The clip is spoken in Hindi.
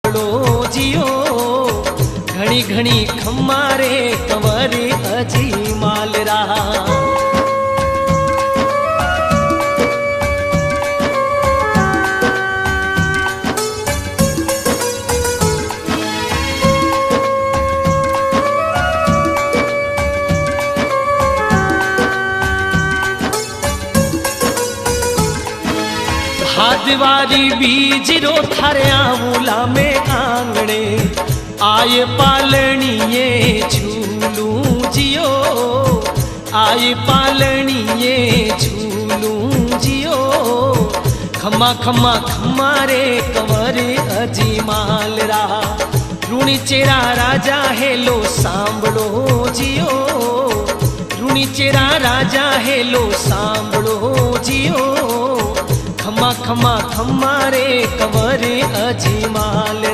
सांभळो जियो घणी घणी खम्मारे कंवरे अजी मालरा। हादवारी बीज रो थारे आंवला में आंगणे आए पालणीए झूलू जियो आए पालणीए झूलू जियो खम्मा खम्मा खम्मा रे कंवरे अजी मालरा। ऋणी चेरा राजा हेलो सांभळो जियो ऋणी चेरा राजा हेलो सांभळो जियो खम्मा खम्मा खम्मा रे कंवरे अजी मालरा।